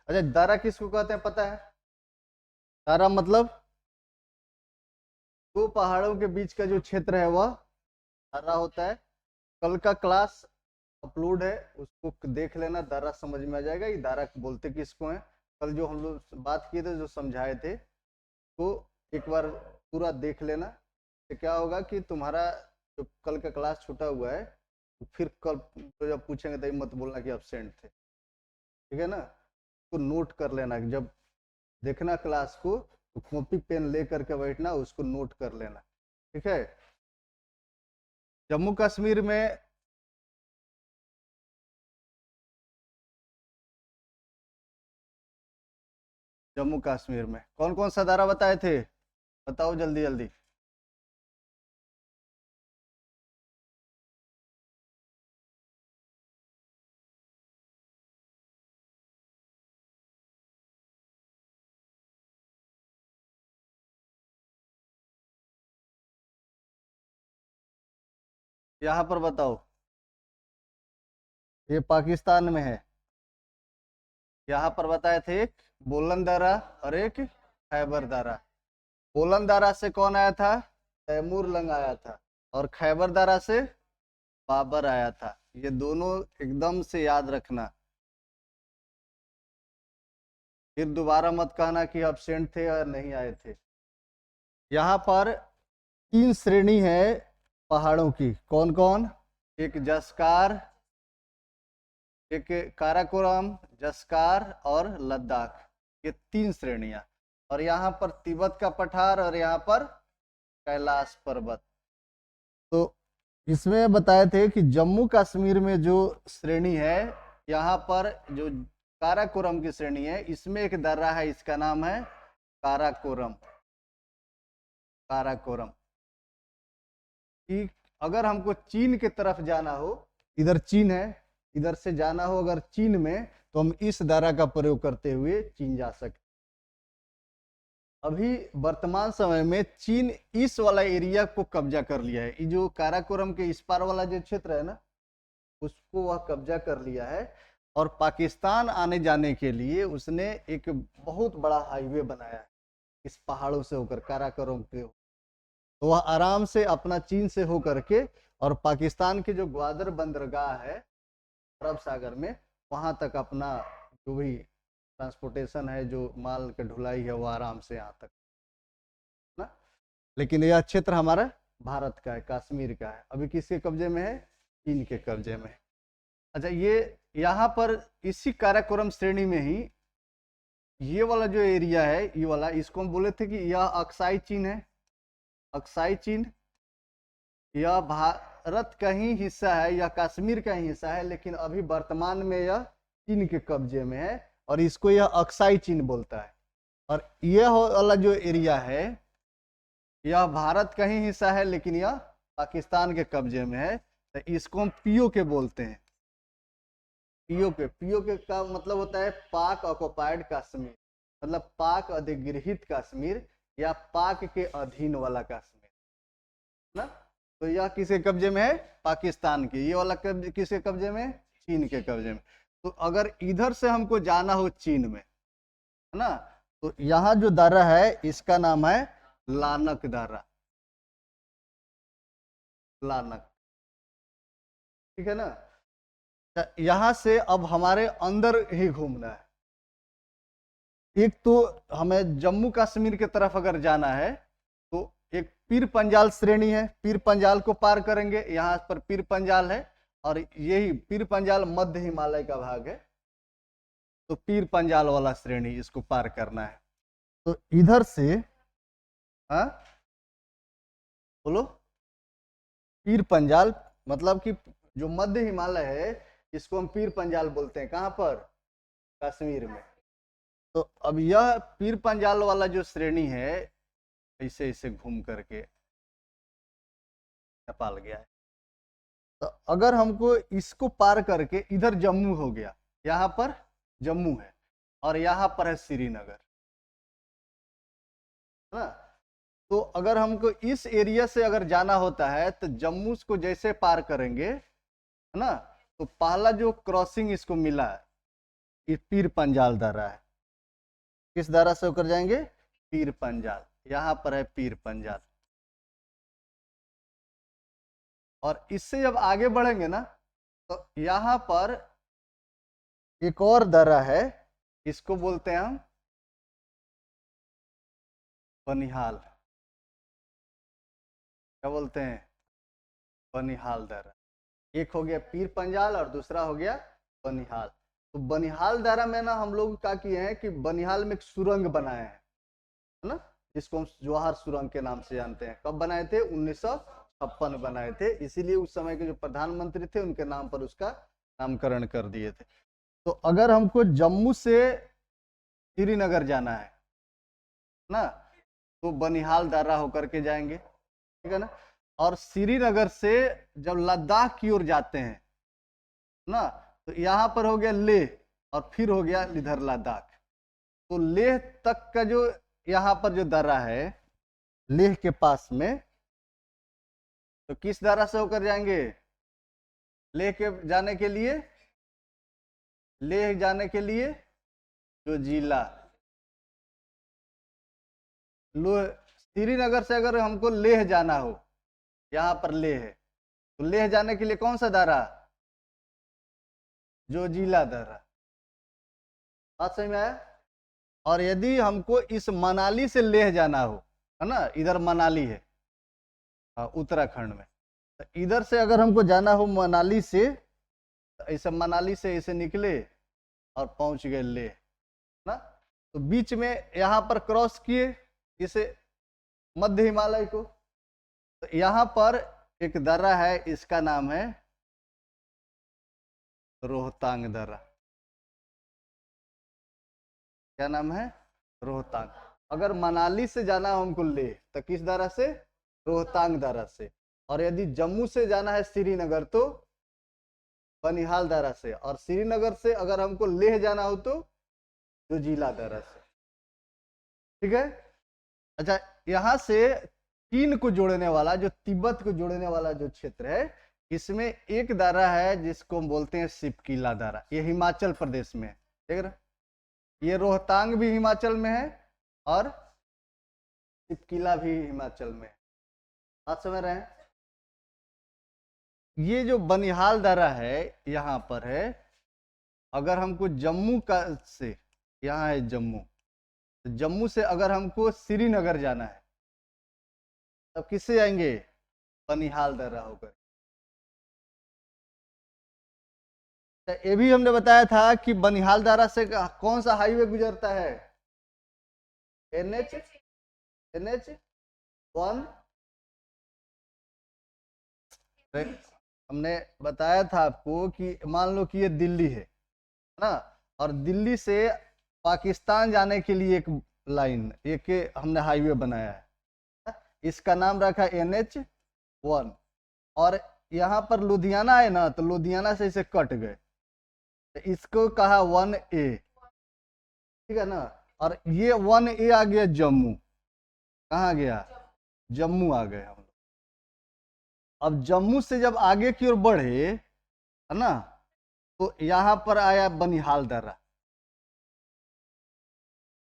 अच्छा, दारा किसको कहते हैं पता है? दारा मतलब दो पहाड़ों के बीच का जो क्षेत्र है वह दारा होता है। कल का क्लास अपलोड है, उसको देख लेना, दारा समझ में आ जाएगा ये दारा बोलते किसको है। कल जो हम लोग बात किए थे, जो समझाए थे, तो एक बार पूरा देख लेना। तो क्या होगा कि तुम्हारा जो कल का क्लास छूटा हुआ है, तो फिर कल तो जब पूछेंगे तभी मत बोलना कि एब्सेंट थे, ठीक है ना। तो नोट कर लेना, जब देखना क्लास को तो कॉपी पेन ले करके बैठना, उसको नोट कर लेना, ठीक है। जम्मू कश्मीर में जम्मू कश्मीर में कौन कौन सा दायरा बताए थे? बताओ जल्दी जल्दी। यहाँ पर बताओ। ये पाकिस्तान में है। यहाँ पर बताए थे एक बोलन दारा और एक खैबर दारा। बोलन दारा से कौन आया था? तैमूर लंग आया था। और खैबर दारा से बाबर आया था। ये दोनों एकदम से याद रखना, फिर दोबारा मत कहना कि एब्सेंट थे और नहीं आए थे। यहाँ पर तीन श्रेणी है पहाड़ों की, कौन कौन? एक जसकार, एक काराकोरम, जसकार और लद्दाख, ये तीन श्रेणियां। और यहाँ पर तिब्बत का पठार और यहाँ पर कैलाश पर्वत। तो इसमें बताए थे कि जम्मू कश्मीर में जो श्रेणी है, यहाँ पर जो काराकोरम की श्रेणी है, इसमें एक दर्रा है, इसका नाम है काराकोरम। काराकोरम कि अगर हमको चीन की तरफ जाना हो, इधर चीन है, इधर से जाना हो अगर चीन में, तो हम इस दायरा का प्रयोग करते हुए चीन जा सकते। अभी वर्तमान समय में चीन इस वाला एरिया को कब्जा कर लिया है। ये जो काराकोरम के इस पार वाला जो क्षेत्र है ना, उसको वह कब्जा कर लिया है। और पाकिस्तान आने जाने के लिए उसने एक बहुत बड़ा हाईवे बनाया है इस पहाड़ों से होकर, काराकोरम के। तो वह आराम से अपना चीन से होकर के और पाकिस्तान की जो ग्वादर बंदरगाह है अरब सागर में, वहां तक अपना जो भी ट्रांसपोर्टेशन है, जो माल की ढुलाई है, वो आराम से यहाँ तक ना। लेकिन यह क्षेत्र हमारा भारत का है, कश्मीर का है। अभी किसके कब्जे में है? चीन के कब्जे में। अच्छा, ये यहाँ पर इसी काराकोरम श्रेणी में ही ये वाला जो एरिया है, ये वाला, इसको हम बोले थे कि यह अक्साई चीन है। अक्साई चीन यह भारत का ही हिस्सा है, यह कश्मीर का ही हिस्सा है, लेकिन अभी वर्तमान में यह चीन के कब्जे में है और इसको यह अक्साई चीन बोलता है। और यह वाला जो एरिया है, यह भारत का ही हिस्सा है, लेकिन यह पाकिस्तान के कब्जे में है। तो इसको हम पीओके बोलते हैं। पीओके, पीओके का मतलब होता है पाक ऑक्युपाइड कश्मीर, मतलब पाक अधिगृहित कश्मीर या पाक के अधीन वाला कश्मीर ना। तो यह किसके कब्जे में है? पाकिस्तान के। ये वाला कब्जे किसके कब्जे में? चीन के कब्जे में। तो अगर इधर से हमको जाना हो चीन में, है ना, तो यहाँ जो दायरा है इसका नाम है लानक दायरा। लानक, ठीक है ना। यहां से अब हमारे अंदर ही घूमना है। एक तो हमें जम्मू कश्मीर की तरफ अगर जाना है, तो एक पीर पंजाल श्रेणी है, पीर पंजाल को पार करेंगे। यहाँ पर पीर पंजाल है और यही पीर पंजाल मध्य हिमालय का भाग है। तो पीर पंजाल वाला श्रेणी इसको पार करना है। तो इधर से, हाँ बोलो। पीर पंजाल मतलब कि जो मध्य हिमालय है, इसको हम पीर पंजाल बोलते हैं। कहाँ पर? कश्मीर में। तो अब यह पीर पंजाल वाला जो श्रेणी है, ऐसे ऐसे घूम करके नेपाल गया है। तो अगर हमको इसको पार करके इधर जम्मू हो गया, यहाँ पर जम्मू है और यहाँ पर है श्रीनगर, है ना। तो अगर हमको इस एरिया से अगर जाना होता है, तो जम्मू को जैसे पार करेंगे, है ना, तो पहला जो क्रॉसिंग इसको मिला है, पीर पंजाल दर्रा है। किस दर्रा से होकर जाएंगे? पीर पंजाल। यहाँ पर है पीर पंजाल। और इससे जब आगे बढ़ेंगे ना तो यहाँ पर एक और दर्रा है, इसको बोलते हैं हम बनिहाल। क्या बोलते हैं? बनिहाल दर्रा। एक हो गया पीर पंजाल और दूसरा हो गया बनिहाल। तो बनिहाल दर्रा में ना हम लोग क्या किए हैं कि बनिहाल में एक सुरंग बनाए हैं, है ना, जिसको हम जवाहर सुरंग के नाम से जानते हैं। कब बनाए थे? 1956 बनाए थे। इसीलिए उस समय के जो प्रधानमंत्री थे उनके नाम पर उसका नामकरण कर दिए थे। तो अगर हमको जम्मू से श्रीनगर जाना है ना तो बनिहाल दर्रा होकर के जाएंगे, ठीक है ना। और श्रीनगर से जब लद्दाख की ओर जाते हैं ना तो यहाँ पर हो गया लेह और फिर हो गया इधर लद्दाख। तो लेह तक का जो यहाँ पर जो दर्रा है लेह के पास में, तो किस दर्रा से होकर जाएंगे? लेह के जाने के लिए, लेह जाने के लिए जो जिला श्रीनगर से अगर हमको लेह जाना हो, यहाँ पर लेह है, तो लेह जाने के लिए कौन सा दर्रा? जो जिला दर्रा। बात समझ में आया? और यदि हमको इस मनाली से लेह जाना हो, है ना, इधर मनाली है उत्तराखंड में, तो इधर से अगर हमको जाना हो मनाली से, तो ऐसे मनाली से ऐसे निकले और पहुंच गए लेह ना। तो बीच में यहाँ पर क्रॉस किए इसे मध्य हिमालय को, तो यहाँ पर एक दर्रा है, इसका नाम है रोहतांग दर्रा। क्या नाम है? रोहतांग। अगर मनाली से जाना हो हमको लेह तो किस दर्रा से? रोहतांग दर्रा से। और यदि जम्मू से जाना है श्रीनगर तो बनिहाल दर्रा से। और श्रीनगर से अगर हमको लेह जाना हो तो जोजिला दर्रा से, ठीक है। अच्छा, यहाँ से चीन को जोड़ने वाला, जो तिब्बत को जोड़ने वाला जो क्षेत्र है, इसमें एक दर्रा है जिसको हम बोलते हैं सिपकीला दर्रा। ये हिमाचल प्रदेश में है, देख रहे। ये रोहतांग भी हिमाचल में है और सिपकीला भी हिमाचल में है। आप समझ रहे हैं? ये जो बनिहाल दर्रा है यहाँ पर है। अगर हमको जम्मू का से, यहाँ है जम्मू, तो जम्मू से अगर हमको श्रीनगर जाना है तब किससे जाएंगे? बनिहाल दर्रा होकर। ये भी हमने बताया था कि बनिहाल दर्रा से कौन सा हाईवे गुजरता है? NH 1। हमने बताया था आपको कि मान लो कि ये दिल्ली है ना, और दिल्ली से पाकिस्तान जाने के लिए एक लाइन, एक हमने हाईवे बनाया है, इसका नाम रखा NH 1। और यहाँ पर लुधियाना है ना, तो लुधियाना से इसे कट गए, तो इसको कहा 1A, ठीक है ना। और ये 1A आ गया जम्मू। कहाँ गया? जम्मू आ गए हम लोग। अब जम्मू से जब आगे की ओर बढ़े, है ना, तो यहाँ पर आया बनिहाल दर्रा।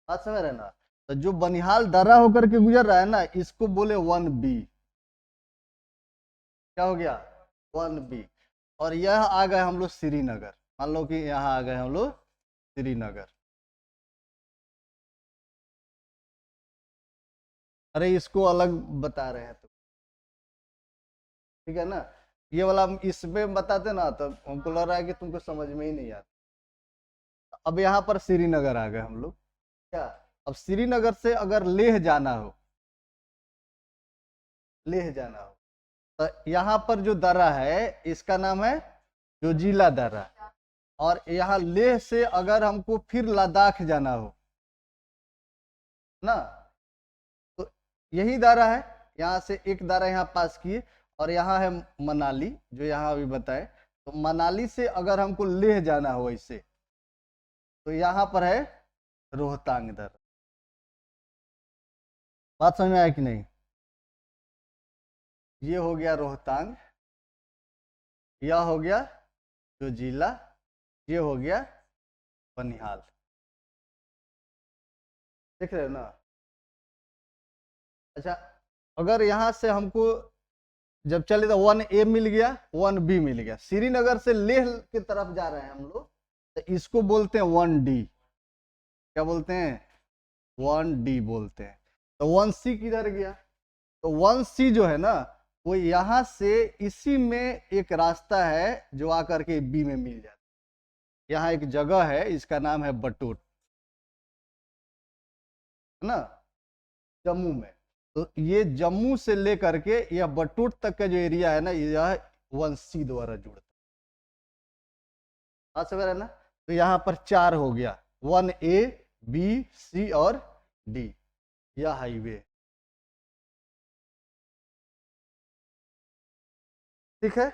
बात समझ रहे ना? तो जो बनिहाल दर्रा होकर के गुजर रहा है ना, इसको बोले 1B। क्या हो गया? 1B। और यह आ गए हम लोग श्रीनगर। मान लो कि यहाँ आ गए हम लोग श्रीनगर। अरे इसको अलग बता रहे हैं तो, ठीक है ना। ये वाला हम इसमें बताते ना तो हमको लग रहा है कि तुमको समझ में ही नहीं आता। अब यहाँ पर श्रीनगर आ गए हम लोग। क्या? अब श्रीनगर से अगर लेह जाना हो, लेह जाना हो, तो यहाँ पर जो दर्रा है इसका नाम है जोजिला दर्रा। और यहाँ लेह से अगर हमको फिर लद्दाख जाना हो ना, तो यही दर्रा है। यहाँ से एक दर्रा यहाँ पास किए, और यहाँ है मनाली, जो यहाँ अभी बताए। तो मनाली से अगर हमको लेह जाना हो ऐसे, तो यहाँ पर है रोहतांग दर्रा। बात समझ में आया कि नहीं? ये हो गया रोहतांग, यह हो गया जोजिला, ये हो गया बनिहाल। देख रहे हो ना। अच्छा, अगर यहाँ से हमको जब चले तो 1A मिल गया, 1B मिल गया, श्रीनगर से लेह की तरफ जा रहे हैं हम लोग, तो इसको बोलते हैं 1D। क्या बोलते हैं? 1D बोलते हैं। तो 1C किधर गया? तो 1C जो है ना, वो यहां से इसी में एक रास्ता है जो आकर के बी में मिल जाता है। यहाँ एक जगह है, इसका नाम है बटूट, है ना, जम्मू में। तो ये जम्मू से लेकर के यह बटूट तक का जो एरिया है ना, यह 1C द्वारा जुड़ता है। हाँ समझ रहे ना। तो यहाँ पर 4 हो गया, 1A, B, C और D, यह हाईवे। ठीक है।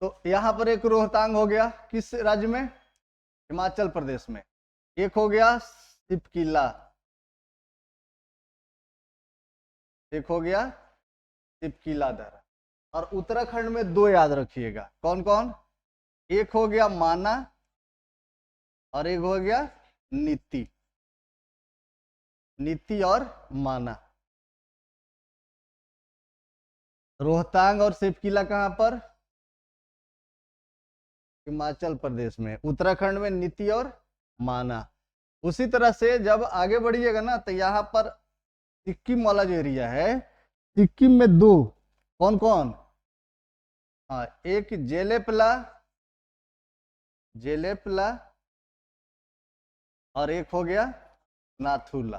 तो यहां पर एक रोहतांग हो गया, किस राज्य में? हिमाचल प्रदेश में। एक हो गया सिपकिला, एक हो गया सिपकिला दर्रा। और उत्तराखंड में 2 याद रखिएगा, कौन कौन? एक हो गया माना और एक हो गया नीति। नीति और माना। रोहतांग और सिपकिला कहां पर? हिमाचल प्रदेश में। उत्तराखंड में नीति और माना। उसी तरह से जब आगे बढ़िएगा ना, तो यहाँ पर सिक्किम वाला जो एरिया है, सिक्किम में 2, कौन कौन? हाँ, एक जेलेपला, जेलेपला, और एक हो गया नाथुला।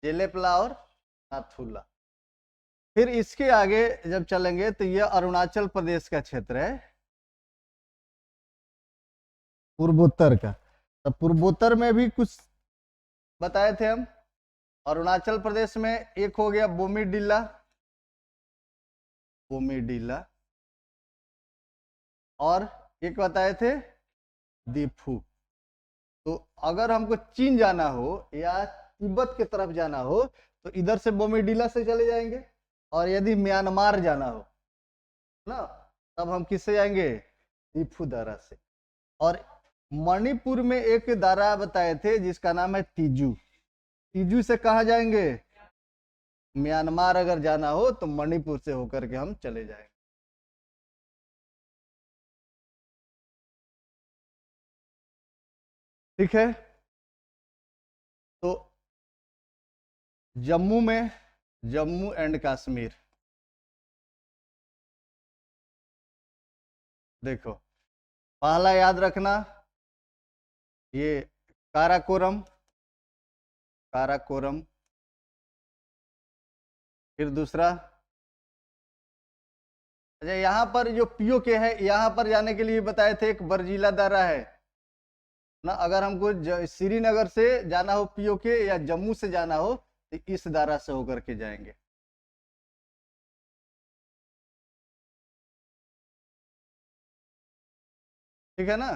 जेलेपला और नाथुला। फिर इसके आगे जब चलेंगे तो यह अरुणाचल प्रदेश का क्षेत्र है, पूर्वोत्तर का। तो पूर्वोत्तर में भी कुछ बताए थे हम। अरुणाचल प्रदेश में एक हो गया बोमीडीला, बोमीडीला, और एक बताए थे दीफू। तो अगर हमको चीन जाना हो या तिब्बत की तरफ जाना हो, तो इधर से बोमीडीला से चले जाएंगे। और यदि म्यांमार जाना हो ना, तब हम किससे जाएंगे? दीफू दारा से। और मणिपुर में एक दारा बताए थे जिसका नाम है तीजू। तीजू से कहा जाएंगे? म्यांमार अगर जाना हो तो मणिपुर से होकर के हम चले जाएंगे। ठीक है। तो जम्मू में, जम्मू एंड कश्मीर, देखो पहला याद रखना ये काराकोरम, काराकोरम। फिर दूसरा, अच्छा यहाँ पर जो पीओके है, यहाँ पर जाने के लिए बताए थे एक बरजीला दारा है ना। अगर हमको श्रीनगर से जाना हो पीओके, या जम्मू से जाना हो, तो इस दारा से होकर के जाएंगे। ठीक है ना।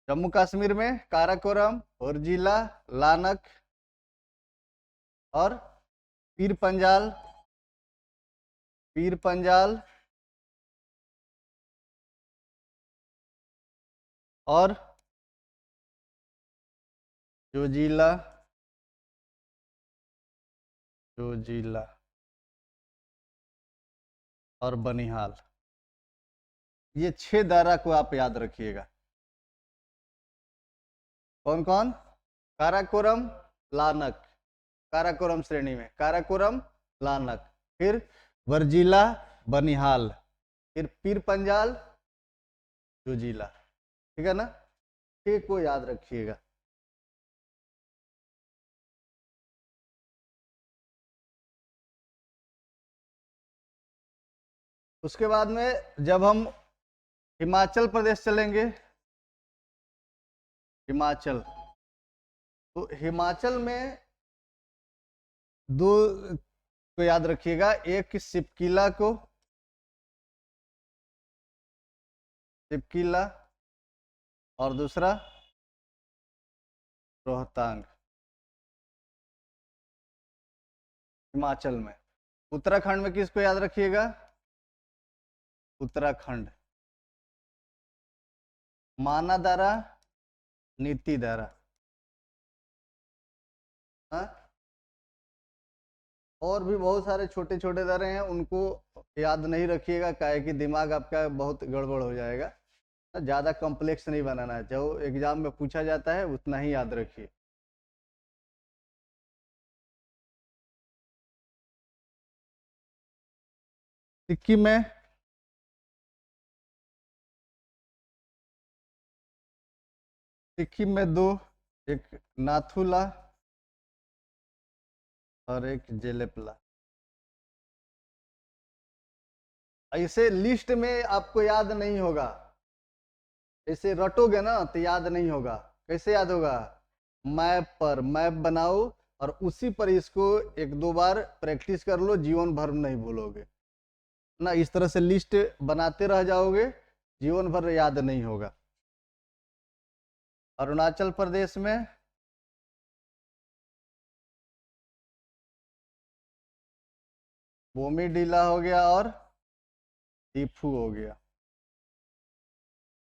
जम्मू कश्मीर में काराकोरम, होरजिला, लानक और पीर पंजाल, पीर पंजाल और जोजिला, जोजिला और बनिहाल। ये 6 दायरा को आप याद रखिएगा। कौन कौन? काराकोरम, लानक, काराकोरम श्रेणी में काराकोरम, लानक, फिर वर्जिला, बनिहाल, फिर पीर पंजाल, जोजिला। ठीक है ना। ठीक को याद रखिएगा। उसके बाद में जब हम हिमाचल प्रदेश चलेंगे, हिमाचल, तो हिमाचल में 2 को याद रखिएगा, एक सिपकिला को, सिपकिला, और दूसरा रोहतांग, हिमाचल में। उत्तराखंड में किसको याद रखिएगा? उत्तराखंड। माना दारा, नीति दारा। हाँ, और भी बहुत सारे छोटे छोटे दारे हैं, उनको याद नहीं रखिएगा, काहे कि दिमाग आपका बहुत गड़बड़ हो जाएगा। ज्यादा कॉम्प्लेक्स नहीं बनाना है, जो एग्जाम में पूछा जाता है उतना ही याद रखिए। सिक्किम में दो, एक नाथुला और एक जेलेपला। ऐसे लिस्ट में आपको याद नहीं होगा, ऐसे रटोगे ना तो याद नहीं होगा। कैसे याद होगा? मैप पर मैप बनाओ और उसी पर इसको एक दो बार प्रैक्टिस कर लो, जीवन भर नहीं भूलोगे ना। इस तरह से लिस्ट बनाते रह जाओगे, जीवन भर याद नहीं होगा। अरुणाचल प्रदेश में बोमीडीला हो गया और दीफू हो गया।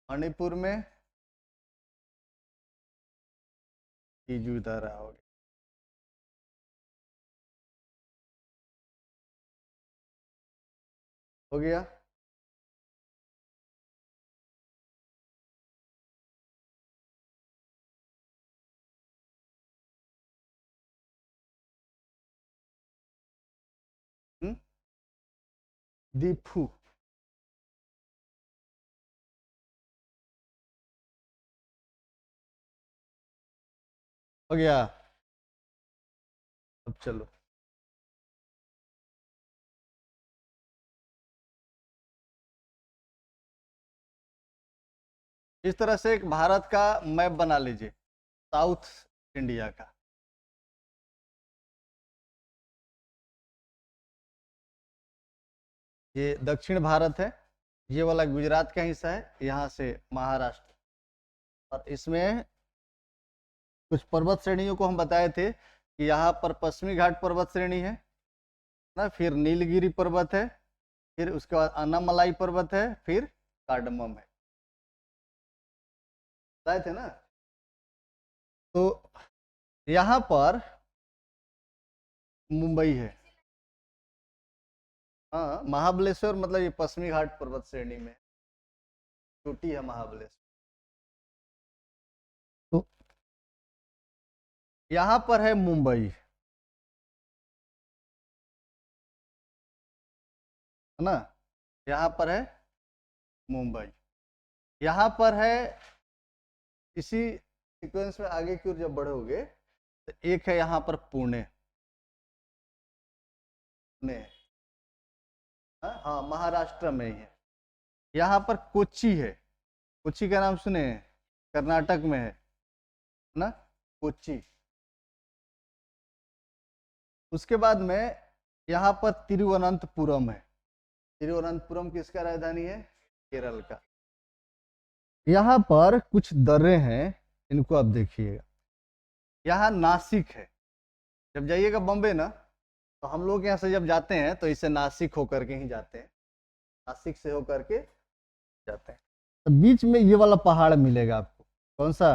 मणिपुर में तिजूदारा हो गया। हो गया। दीफू। हो गया। अब चलो, इस तरह से एक भारत का मैप बना लीजिए, साउथ इंडिया का। ये दक्षिण भारत है, ये वाला गुजरात का हिस्सा है, यहाँ से महाराष्ट्र। और इसमें कुछ पर्वत श्रेणियों को हम बताए थे कि यहाँ पर पश्चिमी घाट पर्वत श्रेणी है ना, फिर नीलगिरी पर्वत है, फिर उसके बाद अन्नामलाई पर्वत है, फिर कार्डमम है, बताए थे ना। तो यहाँ पर मुंबई है। हाँ, महाबलेश्वर मतलब ये पश्चिमी घाट पर्वत श्रेणी में चोटी है महाबलेश्वर। तो यहाँ पर है मुंबई, है ना, यहाँ पर है मुंबई। यहाँ पर है, इसी सीक्वेंस में आगे की ओर जब बढ़ोगे तो एक है यहाँ पर पुणे। पुणे, हाँ हाँ, महाराष्ट्र में ही है। यहाँ पर कोच्चि है, कोच्चि का नाम सुने हैं? कर्नाटक में है ना, कोच्चि। उसके बाद में यहाँ पर तिरुवनंतपुरम है। तिरुवनंतपुरम किसका राजधानी है? केरल का। यहाँ पर कुछ दर्रे हैं, इनको आप देखिएगा। यहाँ नासिक है, जब जाइएगा बॉम्बे ना, तो हम लोग यहाँ से जब जाते हैं तो इसे नासिक होकर के ही जाते हैं, नासिक से होकर के जाते हैं। तो बीच में ये वाला पहाड़ मिलेगा आपको, कौन सा?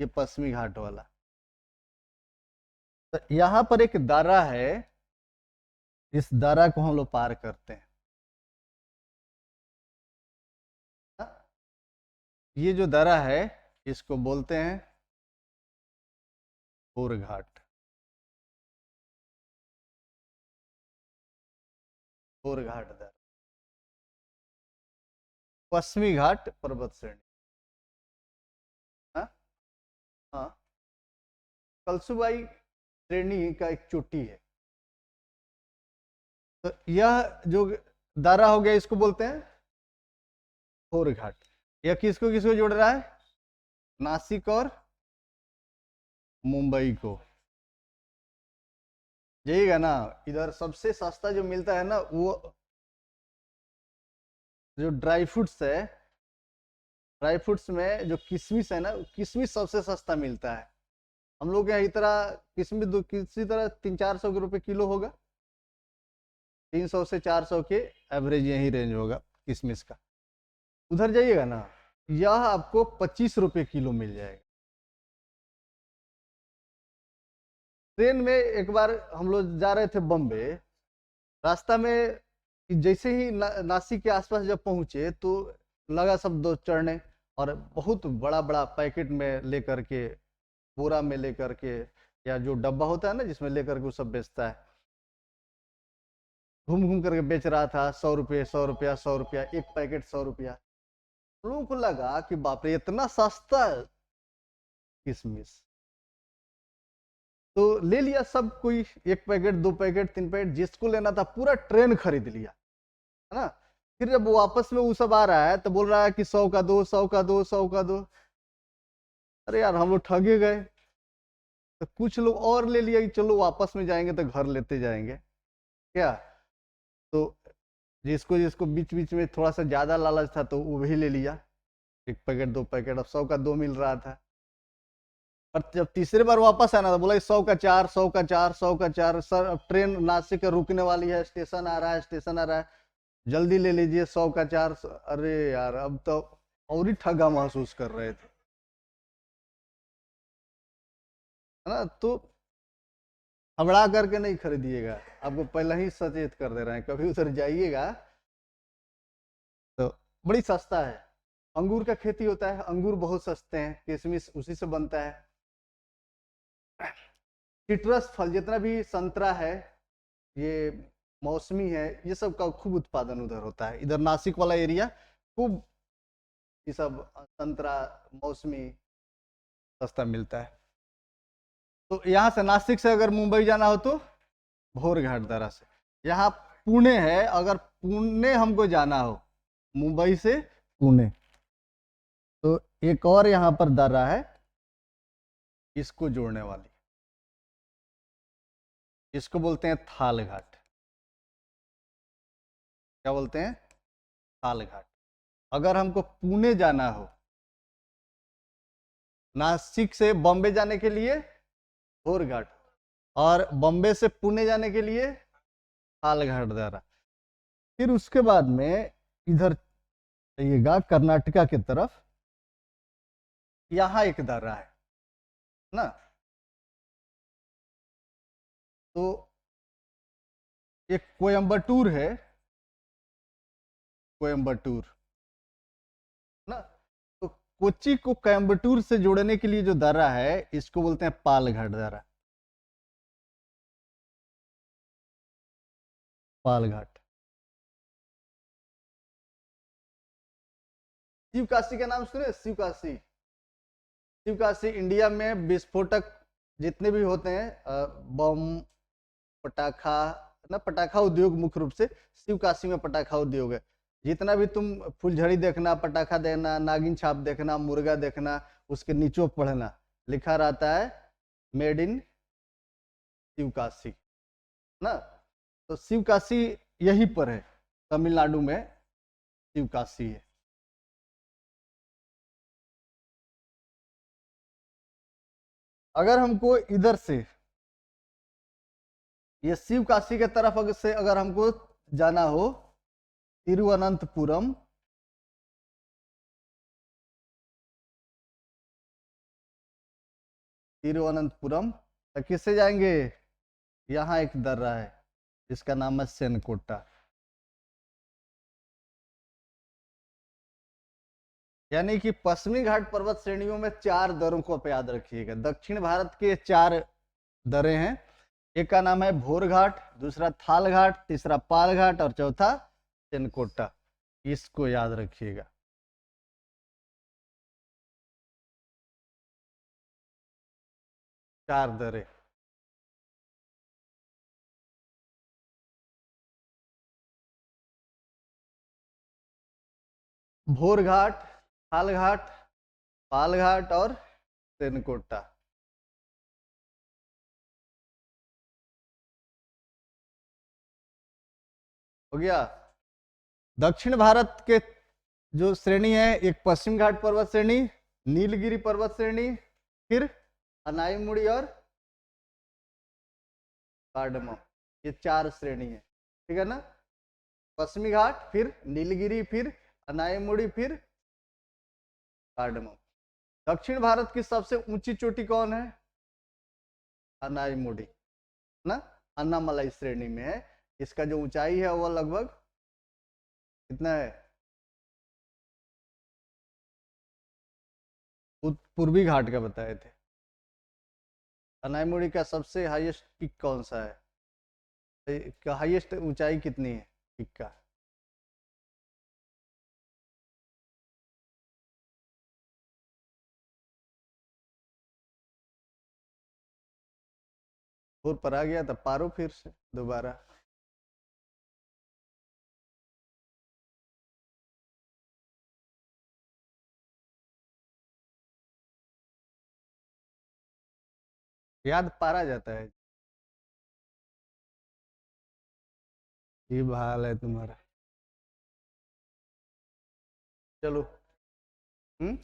ये पश्चिमी घाट वाला। तो यहाँ पर एक दर्रा है, इस दर्रा को हम लोग पार करते हैं। ये जो दर्रा है इसको बोलते हैं घोर घाट। घोर घाट दर्रा, पश्चिमी घाट पर्वत श्रेणी। हाँ हाँ, कलसुबाई श्रेणी का एक चोटी है। तो यह जो दर्रा हो गया इसको बोलते हैं घोर घाट। यह किसको किसको जोड़ रहा है? नासिक और मुंबई को। जाइएगा ना, इधर सबसे सस्ता जो मिलता है ना, वो जो ड्राई फ्रूट्स है, ड्राई फ्रूट्स में जो किशमिश है ना, किशमिश सबसे सस्ता मिलता है। हम लोग यहाँ इतना किसी तरह 300-400 के रुपए किलो होगा, 300 से 400 के एवरेज यही रेंज होगा किशमिश का। उधर जाइएगा ना, यह आपको 25 रुपए किलो मिल जाएगा। ट्रेन में एक बार हम लोग जा रहे थे बम्बे, रास्ता में जैसे ही नासिक के आसपास जब पहुंचे तो लगा सब दो चढ़ने, और बहुत बड़ा बड़ा पैकेट में लेकर के, बोरा में लेकर के, या जो डब्बा होता है ना जिसमें लेकर के वो सब बेचता है, घूम घूम करके बेच रहा था। 100 रुपये, 100 रुपया, 100 रुपया, एक पैकेट 100 रुपया। लोगों को लगा कि बाप रे इतना सस्ता किशमिश, तो ले लिया सब कोई, एक पैकेट, 2 पैकेट, 3 पैकेट, जिसको लेना था पूरा ट्रेन खरीद लिया, है ना। फिर जब वो वापस में वो सब आ रहा है तो बोल रहा है कि 100 का दो, 100 का दो, 100 का दो। अरे यार हम लोग ठगे गए। तो कुछ लोग और ले लिया कि चलो वापस में जाएंगे तो घर लेते जाएंगे क्या। तो जिसको जिसको बीच बीच में थोड़ा सा ज्यादा लालच था तो वो भी ले लिया, एक पैकेट, 2 पैकेट। अब 100 का 2 मिल रहा था। और जब तीसरे बार वापस आना था, बोला 100 का 4, 100 का 4, 100 का 4। सर अब ट्रेन नासिक रुकने वाली है, स्टेशन आ रहा है, स्टेशन आ रहा है, जल्दी ले लीजिए 100 का 4। अरे यार अब तो और ही ठगा महसूस कर रहे थे, है ना। तो हबड़ा करके नहीं खरीदिएगा, आपको पहले ही सचेत कर दे रहे हैं। कभी उधर जाइएगा तो बड़ी सस्ता है। अंगूर का खेती होता है, अंगूर बहुत सस्ते हैं, किशमिश उसी से बनता है। सिट्रस फल जितना भी संतरा है, ये मौसमी है, ये सब का खूब उत्पादन उधर होता है। इधर नासिक वाला एरिया खूब ये सब संतरा, मौसमी सस्ता मिलता है। तो यहाँ से नासिक से अगर मुंबई जाना हो तो भोरघाट दर्रा से। यहाँ पुणे है, अगर पुणे हमको जाना हो मुंबई से पुणे, तो एक और यहाँ पर दर्रा है इसको जोड़ने वाली, इसको बोलते हैं थाल घाट। क्या बोलते हैं? थाल घाट। अगर हमको पुणे जाना हो, नासिक से बॉम्बे जाने के लिए भोरघाट, और बॉम्बे से पुणे जाने के लिए थाल घाट दर्रा। फिर उसके बाद में इधर जाइएगा कर्नाटका की तरफ, यहाँ एक दर्रा है ना। तो एक कोयम्बटूर है, कोयम्बटूर ना। तो कोच्चि को कोयम्बटूर से जोड़ने के लिए जो दर्रा है इसको बोलते हैं पालघाट दर्रा। पालघाट। शिवकाशी का नाम सुने? शिवकाशी। शिवकाशी इंडिया में विस्फोटक जितने भी होते हैं, बम, पटाखा ना, पटाखा उद्योग मुख्य रूप से शिवकाशी में पटाखा उद्योग है। जितना भी तुम फुलझड़ी देखना, पटाखा देखना, नागिन छाप देखना, मुर्गा देखना, उसके नीचों पढ़ना लिखा रहता है मेड इन शिवकाशी ना। तो शिवकाशी यहीं पर है, तमिलनाडु में शिवकाशी है। अगर हमको इधर से ये शिवकाशी के तरफ से अगर हमको जाना हो, तिरुवनंतपुरम, तिरुवनंतपुरम तो किससे जाएंगे? यहाँ एक दर्रा है जिसका नाम है सेनकोटा। यानी कि पश्चिमी घाट पर्वत श्रेणियों में 4 दर्रों को आप याद रखिएगा। दक्षिण भारत के 4 दर्रे हैं। एक का नाम है भोर घाट, दूसरा थाल घाट, तीसरा पाल घाट और चौथा सेनकोटा। इसको याद रखिएगा। चार दर्रे। भोर घाट, थाल घाट, पाल घाट और सेनकोटा। हो गया। दक्षिण भारत के जो श्रेणी है, एक पश्चिम घाट पर्वत श्रेणी, नीलगिरी पर्वत श्रेणी, फिर अनाईमुड़ी और कार्डमम, ये 4 श्रेणी है, ठीक है ना। पश्चिमी घाट, फिर नीलगिरी, फिर अनाईमुड़ी, फिर कार्डमम। दक्षिण भारत की सबसे ऊंची चोटी कौन है? अनाईमुड़ी ना, अन्नामलाई श्रेणी में है। इसका जो ऊंचाई है वो लगभग कितना है? पूर्वी घाट का बताए थे। अनाईमुड़ी का सबसे हाईएस्ट पीक कौन सा है? हाईएस्ट ऊंचाई कितनी है पीक का? और पर आ गया था, पारो फिर से दोबारा। याद पारा जाता है। ये हाल है तुम्हारा। चलो। हम्म।